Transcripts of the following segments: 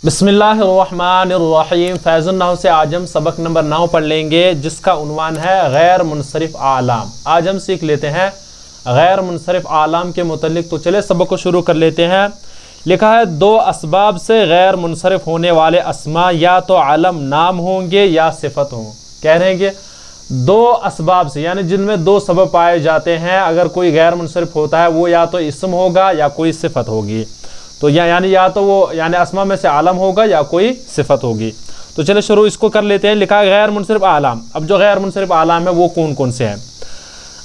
बिस्मिल्लाहिर्रहमानिर्रहीम। फैज़ुन नहव से आज हम सबक नंबर 9 पढ़ लेंगे, जिसका उन्वान है गैर मुनसरिफ आलाम। आज हम सीख लेते हैं गैर मुनसरिफ आलाम के मुतल्लिक। तो चले सबक को शुरू कर लेते हैं। लिखा है, दो असबाब से गैर मुनसरिफ होने वाले अस्मा या तो आलम नाम होंगे या सिफत हों। कह रहे हैं कि दो असबाब से, यानी जिनमें दो सबब पाए जाते हैं, अगर कोई गैर मुनसरिफ होता है वो या तो इस्म होगा या कोई सिफत होगी। तो या तो वो अस्मा में से आलम होगा या कोई सिफत होगी। तो चले शुरू इसको कर लेते हैं। लिखा है गैर मुनसरिफ आलाम। अब जो गैर मुनसरिफ आलाम है वो कौन कौन से हैं?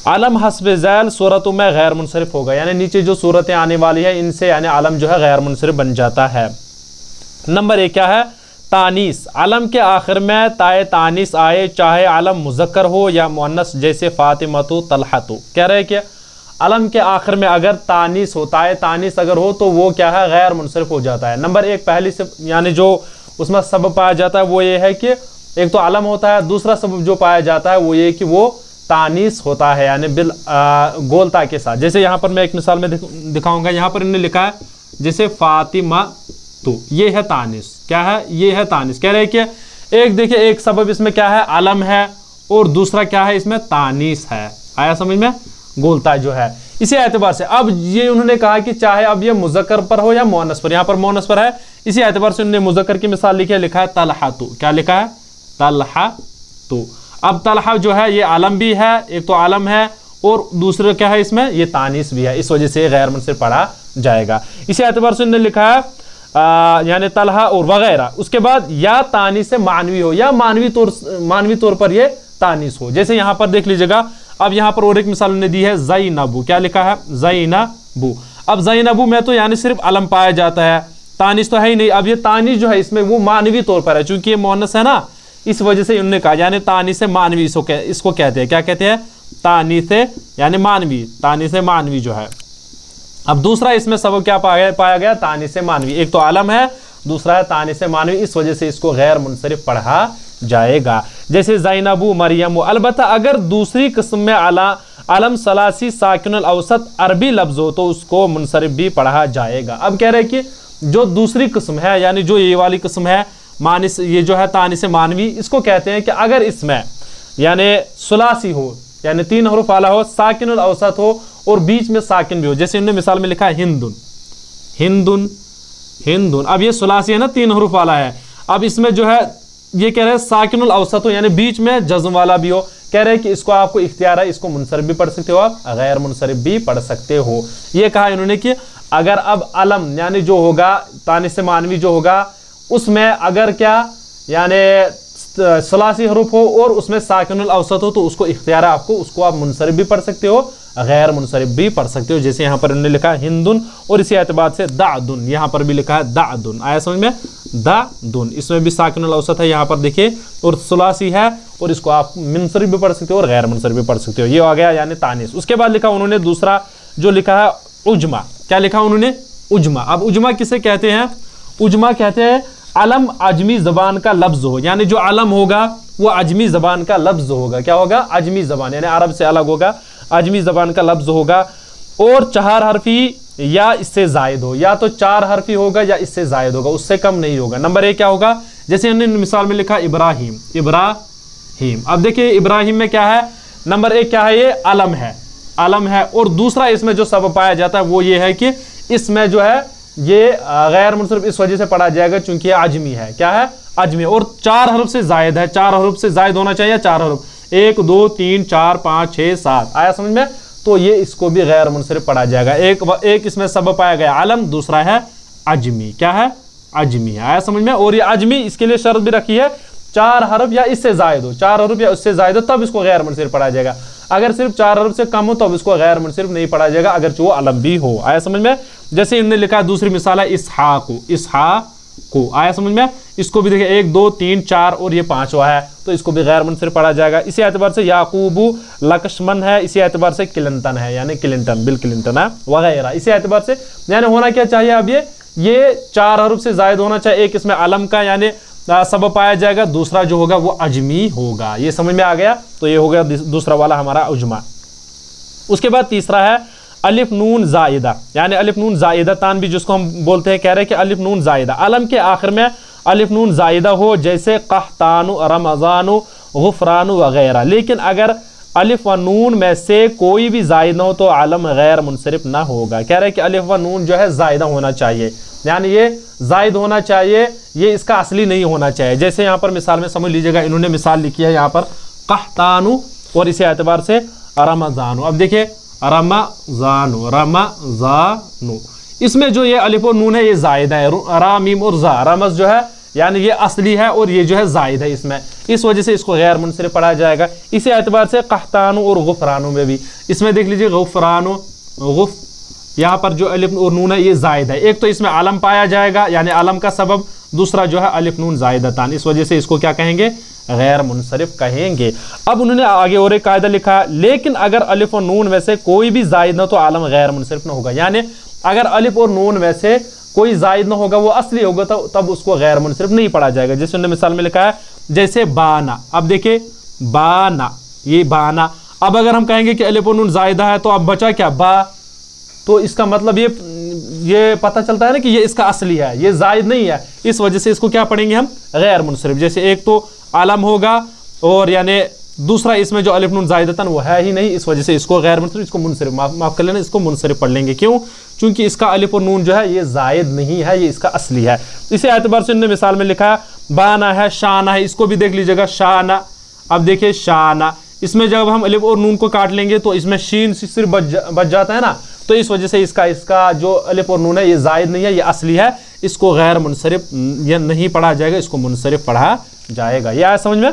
आलम हस्ब ज़ैल सूरतों में गैर मुनसरिफ होगा, यानी नीचे जो सूरतें आने वाली है इनसे आलम जो है गैर मुनसरिफ बन जाता है। नंबर 1 क्या है? तानीस। आलम के आखिर में ताए तानीस आए, चाहे आलम मुज़क्कर हो या मुअन्नस, जैसे फातिमतु तलहतु। कह रहे हैं कि अलम के आखिर में अगर तानीस होता है, तानीस अगर हो तो वो क्या है? गैर मुनसरिफ हो जाता है। नंबर 1 पहली से जो उसमें सबब पाया जाता है वो ये है कि एक तो अलम होता है, दूसरा सबब जो पाया जाता है वो ये कि वो तानीस होता है, यानी बिल गोलता के साथ। जैसे यहाँ पर मैं एक मिसाल में दिखाऊंगा। यहाँ पर इन्होंने लिखा है जैसे फातिमा तो ये है तानीस। क्या है? ये है तानीस। कह रहे हैं कि एक देखिए, एक सबब इसमें क्या है? अलम है, और दूसरा क्या है? इसमें तानीस है। आया समझ में? गोलता जो है। इसी एतबार से अब ये उन्होंने कहा कि चाहे अब ये मुज़क्कर पर हो या मुअन्नस पर, यहाँ पर मुअन्नस पर है, इसी एतबार से उन्होंने मुज़क्कर की मिसाल लिखी है। लिखा है तलहतु। क्या लिखा है? तलहतु। अब तलहा जो है ये आलम भी है, एक तो आलम है और दूसरा क्या है? इसमें ये तानीस भी है, इस वजह से गैर मुनसरिफ पढ़ा जाएगा। इसी एतबार से उन्होंने लिखा है यानी तलहा और वगैरह। उसके बाद या तानीस से मानवी हो या मानवी तौर पर ये तानीस हो। जैसे यहाँ पर देख लीजिएगा। अब यहाँ पर और एक मिसाल ने दी है ज़ैनबू। क्या लिखा है? ज़ैनबू। अब ज़ैनबू में तो यानी सिर्फ अलम पाया जाता है, तानीस तो है ही नहीं। अब ये तानीस जो है इसमें वो मानवी तौर पर है, चूंकि ये मुअन्नस है ना, इस वजह से उन्होंने कहा यानी तानीस से मानवी इसको कहते हैं। क्या कहते हैं? तानीस से यानी मानवी, तानीस से मानवी जो है। अब दूसरा इसमें सबब क्या पाया गया? तानीस से मानवी। एक तो आलम है, दूसरा है तानीस से मानवी, इस वजह से इसको गैर मुनसरिफ पढ़ा जाएगा। जैसे ज़ैनबू मरियम। अलबत्ता अगर दूसरी किस्म में अलम सलासी साकिन औसत अरबी लफ्ज हो तो उसको मुनसरिफ भी पढ़ा जाएगा। अब कह रहे हैं कि जो दूसरी किस्म है, यानी जो ये वाली किस्म है मानिस, ये जो है तानिस मानवी, इसको कहते हैं कि अगर इसमें यानी सुलासी हो, यानी 3 हरूफ वाला हो, साकिन औसत हो और बीच में साकिन भी हो। जैसे इन्होंने मिसाल में लिखा है हिंदुन, हिंदुन, हिंदुन। अब ये सुलासी है ना, 3 हरूफ वाला है। अब इसमें जो है ये कह रहे हैं साकिनुल औसत हो, यानी बीच में जज्म वाला भी हो। कह रहे हैं कि इसको आपको इख्तियार है, इसको मुनसरिफ भी पढ़ सकते हो आप, गैर मुनसरिफ भी पढ़ सकते हो। ये कहा इन्होंने कि अगर अब अलम यानी जो होगा तानिस से मानवी जो होगा उसमें अगर क्या यानी सलासी हरूफ हो और उसमें साकिनुल औसत हो तो उसको इख्तियार है आपको, उसको आप मुनसरिफ भी पढ़ सकते हो, गैर मुनसरिफ भी पढ़ सकते हो। जैसे यहाँ पर उन्होंने लिखा है हिंदुन, और इसी एतबार से दादुन। यहाँ पर भी लिखा है दादुन। आया समझ में? दादुन। इसमें भी साकिनुल औसत है यहाँ पर देखिए, और सुलासी है, और इसको आप मुनसरिफ भी पढ़ सकते हो और गैर मुनसरिफ भी पढ़ सकते हो। ये आ गया यानी तानीस। उसके बाद लिखा उन्होंने दूसरा जो लिखा है उजमा। क्या लिखा उन्होंने? उजमा। अब उजमा किसे कहते हैं? उजमा कहते हैं अलम अजमी ज़बान का लफ्ज़ हो, यानी जो अलम होगा वो अजमी ज़बान का लफ्ज़ होगा। क्या होगा? अजमी ज़बान, यानी अरब से अलग होगा, अजमी ज़बान का लफ्ज़ होगा, और 4 हरफी या इससे जायद हो, या तो 4 हरफी होगा या इससे जायद होगा, उससे कम नहीं होगा। नंबर 1 क्या होगा? जैसे इन्होंने मिसाल में लिखा इब्राहिम, इब्राहिम। अब देखिए इब्राहिम में क्या है? नंबर 1 क्या है? ये अलम है, अलम है। और दूसरा इसमें जो सबब पाया जाता है वो ये है कि इसमें जो है ये गैर मुनसरिफ इस वजह से पढ़ा जाएगा चूंकि ये अजमी है। क्या है? अजमी, और 4 हरफ से जायद है। 4 हरफ से जायद होना चाहिए, 4 हरफ, 1 2 3 4 5 6 7। आया समझ में? तो ये इसको भी गैर मुनसरिफ पढ़ा जाएगा। एक इसमें सबब पाया गया आलम, दूसरा है अजमी। क्या है? अजमी। आया समझ में? और ये अजमी इसके लिए शर्त भी रखी है 4 हरफ या इससे जायद हो, 4 हरफ या उससे जायद हो तब इसको गैर मुनसरिफ पढ़ा जाएगा। अगर सिर्फ 4 हरफ से कम हो तो अब इसको गैर मुनसरिफ नहीं पढ़ा जाएगा, अगर वो अलम भी हो। आया समझ में? जैसे इन्होंने लिखा है दूसरी मिसाल है इसहाकु, इसहाकु। आया समझ में? इसको भी देखिए 1 2 3 4 और ये 5वां है, तो इसको भी गैर मुनसरिफ पढ़ा जाएगा। इसी एतबार से याकूबू लक्ष्मण है, इसी एतबार से क्लिंटन है, यानी क्लिंटन, बिल क्लिंटन है वगैरह। इसी एतबार से यानी होना क्या चाहिए? अब ये 4 हरफ से जायद होना चाहिए। एक इसमें अलम का यानी सबब पाया जाएगा, दूसरा जो होगा वो अजमी होगा। ये समझ में आ गया? तो ये हो गया दूसरा वाला हमारा उजमा। उसके बाद तीसरा है अलिफ नून जायदा, यानी अलिफ नून जायदा तान भी जिसको हम बोलते हैं, कह रहे हैं कि अलिफ नून जायदा, अलम के आखिर में अलिफ नून जायदा हो, जैसे कहतानु, रमज़ानु, गुफरानु वगैरह। लेकिन अगर अलिफ व नून में से कोई भी जायद ना हो तो आलम गैर मुनसरिफ ना होगा। कह रहे हैं कि अलिफ व नून जो है जायदा होना चाहिए, यानी ये जायद होना चाहिए, ये इसका असली नहीं होना चाहिए। जैसे यहाँ पर मिसाल में समझ लीजिएगा, इन्होंने मिसाल लिखी है यहाँ पर कहतानु और इसी एतबार से रमज़ानु। अब देखिए रमज़ानु, रमज़ानु, इसमें जो ये अलिफ और नून है ये जायदा है, रा मीम और जा, रमज़ जो है यानी ये असली है और ये जो है जायद है इसमें, इस वजह से इसको गैर मुनसरिफ पढ़ा जाएगा। इसी एतबार से कहतानु और गुफरानु में भी, इसमें देख लीजिए गुफरानु, गुफ, यहाँ पर जो अलिफ और नून है ये जायद है, एक तो इसमें आलम पाया जाएगा यानी आलम का सबब, दूसरा जो है अलिफ नून जायदतान, इस वजह से इसको क्या कहेंगे, गैर मुनसरिफ कहेंगे। अब उन्होंने आगे और एक कायदा लिखा, लेकिन अगर अलिफ और नून में से कोई भी जायद ना तो आलम गैर मुनसरिफ ना होगा, यानी अगर अलिफ और नून में से कोई जायद ना होगा, वो असली होगा, तो तब उसको गैर मुनसरिफ नहीं पढ़ा जाएगा। जैसे उन्होंने मिसाल में लिखा है, जैसे बाना, अब देखिए बाना, ये बाना, अब अगर हम कहेंगे कि अलिफ और नून जायदा है तो अब बचा क्या, बा, तो इसका मतलब ये पता चलता है ना कि ये इसका असली है, ये जायद नहीं है, इस वजह से इसको क्या पढ़ेंगे हम, गैर मुनसरिफ। जैसे एक तो आलम होगा और यानी दूसरा इसमें जो अलिफ नून जायदतन वो है ही नहीं, इस वजह से इसको गैर मुनसरिफ, इसको मुनसरिफ, माफ कर लेना, इसको मुनसरिफ पढ़ लेंगे। क्यों? क्योंकि इसका अलिफ और नून जो है ये जायद नहीं है, ये इसका असली है। इसी एतबार से इन्होंने मिसाल में लिखा बाना है, शाना है, इसको भी देख लीजिएगा शाना। अब देखिए शाना, इसमें जब हम अलिफ और नून को काट लेंगे तो इसमें शीन सिर्फ बच जाता है ना, तो इस वजह से इसका जो अलिफ और नून है ये जायद नहीं है, ये असली है, इसको गैर मुनसरिफ ये नहीं पढ़ा जाएगा, इसको मुनसरिफ पढ़ा जाएगा। ये आया समझ में?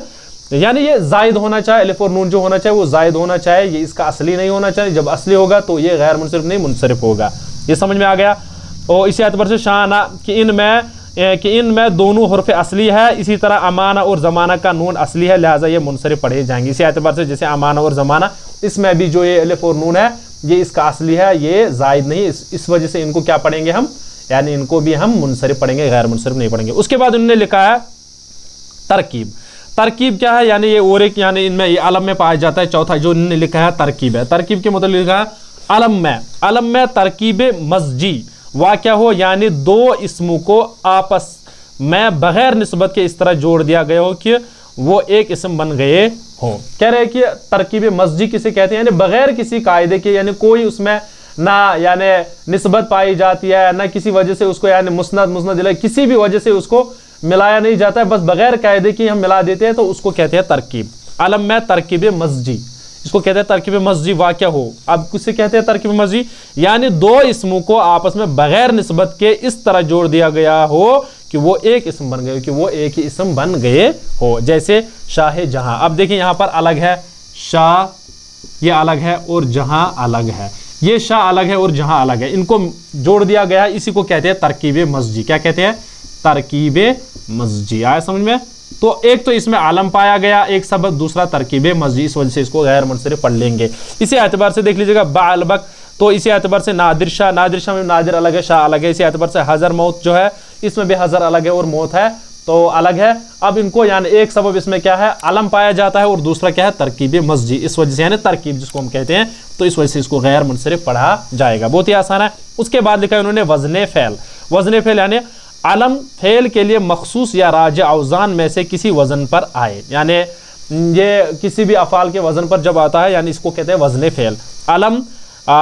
यानी ये जायद होना चाहिए, अलिफ और नून जो होना चाहिए वो जायद होना चाहिए, ये इसका असली नहीं होना चाहिए, जब असली होगा तो ये गैर मुनसरिफ नहीं मुनसरिफ होगा। ये समझ में आ गया। और इसी एतबार से शाना कि इनमें दोनों हुर्फ असली है, इसी तरह अमाना और ज़माना का नून असली है, लिहाजा ये मुनसरिफ पढ़े जाएंगे। इसी एतबार से जैसे अमाना और ज़माना, इसमें भी जो ये अलिफ और नून है ये इसका असली है, ये जायद नहीं, इस वजह से इनको क्या पढ़ेंगे हम, यानी इनको भी हम मुनसरिफ पढ़ेंगे, गैर मुनसरिफ नहीं पढ़ेंगे। उसके बाद उन्होंने लिखा है तरकीब। तरकीब क्या है, यानी ये और एक, यानी इनमें ये अलम में पाया जाता है, चौथा जो इन्होंने लिखा है तरकीब है। तरकीब के मतलब लिखा है अलम में तरकीब मस्जी वाक़या हो, यानी दो इस्मों को आपस में बगैर निस्बत के इस तरह जोड़ दिया गया हो कि वो एक इस्म बन गए हो। कह रहे हैं कि तरकीब मस्जी किसे कहते हैं, यानी बगैर किसी कायदे के, यानी कोई उसमें ना यानी निस्बत पाई जाती है, ना किसी वजह से उसको यानी मुस्नद किसी भी वजह से उसको मिलाया नहीं जाता है, बस बगैर कायदे की हम मिला देते हैं, तो उसको कहते हैं तरकीब। अलम में तरकीब मस्जी, इसको कहते हैं तरकीब मस्जी वाक़या हो। अब किसे कहते हैं तरकीब मस्जी, यानी दो इस्मों को आपस में बगैर निस्बत के इस तरह जोड़ दिया गया हो कि वो एक इस्म बन गए, कि वो एक ही इस्म बन गए हो। जैसे शाह जहां, अब देखिए यहाँ पर अलग है, शाह ये अलग है और जहां अलग है, ये शाह अलग है और जहां अलग है, इनको जोड़ दिया गया है, इसी को कहते हैं तरकीब मस्जी। क्या कहते हैं, तरकीब मस्जी। आया समझ में? तो एक तो इसमें आलम पाया गया एक सबब, दूसरा तरकीब मस्जी, इस वजह से इसको गैर मुनसरिफ पढ़ लेंगे। इसी एतबार से देख लीजिएगा बालबक, तो इसी एतबार से नादिर शाह, नादिर शाह में नादिर अलग है, शाह अलग है। इसी एतबार से हजर मौत जो है, इसमें भी हजर अलग है और मौत है तो अलग है। अब इनको यानी एक सबब इसमें क्या है, अलम पाया जाता है और दूसरा क्या है, तरकीब मस्जी, इस वजह से यानी तरकीब जिसको हम कहते हैं, तो इस वजह से इसको गैर मुनसरिफ पढ़ा जाएगा। बहुत ही आसान है। उसके बाद लिखा है उन्होंने वज़न फ़ेल। वज़न फ़ेल यानी अलम फेल के लिए मखसूस या राज औज़ान में से किसी वज़न पर आए, यानी ये किसी भी अफ़ाल के वज़न पर जब आता है, यानी इसको कहते हैं वज़न फ़ेल। अलम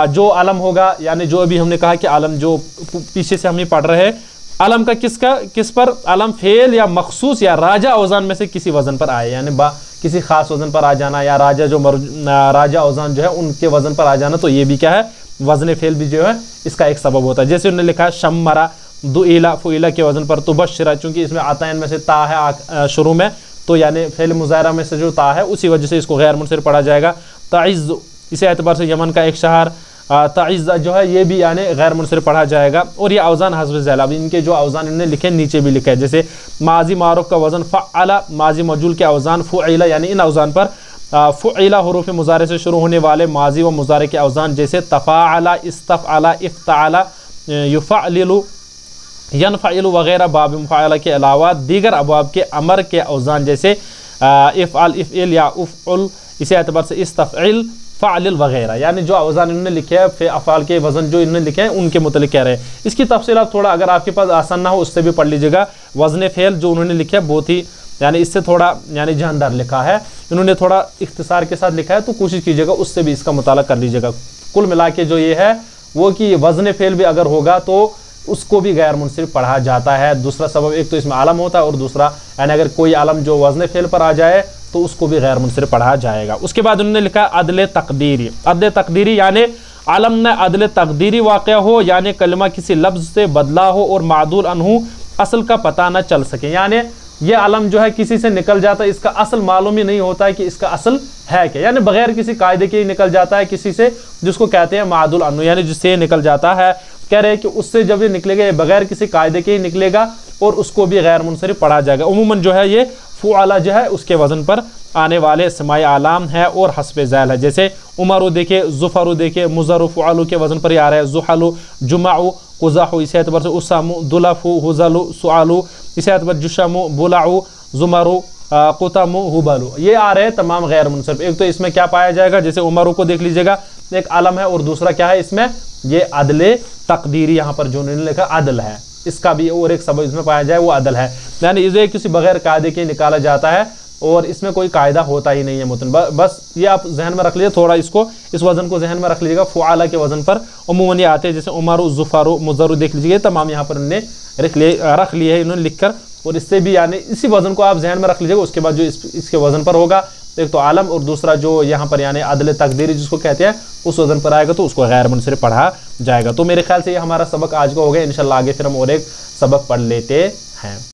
जो अलम होगा, यानी जो अभी हमने कहा कि अलम जो पीछे से हम ही पढ़ रहे हैं, अलम का किस पर, अलम फेल या मखसूस या राजा औज़ान में से किसी वज़न पर आए, यानी किसी ख़ास वज़न पर आ जाना, या राजा औज़ान जो है उनके वज़न पर आ जाना, तो ये भी क्या है, वज़न फ़ेल भी जो है इसका एक सबब होता है। जैसे उन्होंने लिखा है शम्मरा दुइला फुइला के वज़न पर, तुबश्शिरा चूँकि इसमें आता है इनमें से ता है शुरू में, तो यानी फ़ेल मुज़ायरा में से जो ता है उसी वजह से इसको गैर मुनसरिफ पढ़ा जाएगा। ताइज़, इसी एतबार से यमन का एक शहर ताइज़ जो है ये भी यानी गैर मुनसरिफ पढ़ा जाएगा। और ये औज़ान हस्ब ज़ैलाब, इनके जो औज़ान इन्होंने लिखे नीचे भी लिखे है, जैसे माजी मारूफ का वज़न फ़अला, माजी मजूल के औज़ान फ़ुइला, यानी इन औज़ान पर फ़ुइला हुरूफ़ मुज़ारे से शुरू होने वाले माजी व मुज़ारे के औज़ान जैसे तफ़ाअला, इस्तफ़अला, इफ़्तअला, युफ़अलिलु, यनफ़अलु वगैरह बाब मुफ़अला के अलावा दीगर अबाब के अमर के औज़ान जैसे इफ़अल, इफ़इल या उफ़उल, इसी एतबार से इस्तफ़इल, फ़अलिल वगैरह, यानी जो अवज़ान इन्होंने लिखे हैं, फे अफ़ाल के वज़न जो इन्होंने लिखे हैं उनके मुतल्लिक़ कह रहे हैं। इसकी तफ़सील आप थोड़ा अगर आपके पास आसान ना हो उससे भी पढ़ लीजिएगा। वज़न फ़ेल जो उन्होंने लिखे है बहुत ही यानी इससे थोड़ा यानी जानदार लिखा है, इन्होंने थोड़ा इख्तिसार के साथ लिखा है, तो कोशिश कीजिएगा उससे भी इसका मुताला कर लीजिएगा। कुल मिला के जो ये है वो कि वज़न फ़ेल भी अगर होगा तो उसको भी गैर मुनसरिफ पढ़ा जाता है। दूसरा सबब एक तो इसमें आलम होता है और दूसरा यानी अगर कोई आलम जो वज़न फ़ेल पर आ जाए तो उसको भी गैर मुनसरिफ पढ़ा जाएगा। उसके बाद उन्होंने लिखा अदल तकदीरी। अदल तकदीरी यानी आलम में अदल तकदीरी वाक़या हो, यानी कलमा किसी लफ्ज़ से बदला हो और मादूल अनहु असल का पता न चल सके, यानी ये आलम जो है किसी से निकल जाता है, इसका असल मालूम ही नहीं होता है कि इसका असल है क्या, यानी बगैर किसी कायदे के ही निकल जाता है किसी से, जिसको कहते हैं मादूल अनु, यानी जिससे निकल जाता है। कह रहे हैं कि उससे जब ये निकलेगा बगैर किसी कायदे के ही निकलेगा और उसको भी गैर मुनसरिफ पढ़ा जाएगा। उमूमन जो है ये फ़ुआला जो है उसके वज़न पर आने वाले समाई आलाम है और हस्ब ज़ैल है। जैसे उमरु देखे, ज़ुफ़रु देखे, मुज़रु फ़ुआलु के वज़न पर ही आ रहा है। ज़ुहलु, जुमाउ, क़ुज़ाहु, इसी एतबार से उसामु, दुलफु, हुज़लु, सुआलु, इसी एतबार जुशमु, बुलाउ, ज़ुमरु, क़ुतमु, हुबलु, ये आ रहे हैं तमाम गैर मुनसरिफ। एक तो इसमें क्या पाया जाएगा, जैसे उमरु को देख लीजिएगा एक आलम है और दूसरा क्या है इसमें ये अदल तकदीरी, यहाँ पर जो उन्होंने लिखा अदल है, इसका भी और एक सबब इसमें पाया जाए वो अदल है, यानी इसे किसी बगैर कायदे के निकाला जाता है और इसमें कोई कायदा होता ही नहीं है मुतन। बस ये आप जहन में रख लीजिए, थोड़ा इसको इस वज़न को जहन में रख लीजिएगा। फ़ुआला के वज़न पर उमूमन ये आते हैं, जैसे उमरु, ज़ुफ़रु, मुज़रु देख लीजिए, तमाम यहाँ पर उन्होंने रख लिए है इन्होंने लिख कर, और इससे भी यानी इसी वज़न को आप जहन में रख लीजिएगा। उसके बाद जो इसके वज़न पर होगा एक तो आलम और दूसरा जो यहाँ पर यानी अदल तकदीरी जिसको कहते हैं उस वज़न पर आएगा तो उसको गैर मुनसरिफ पढ़ा जाएगा। तो मेरे ख्याल से ये हमारा सबक आज का हो गया। इंशाल्लाह आगे फिर हम और एक सबक पढ़ लेते हैं।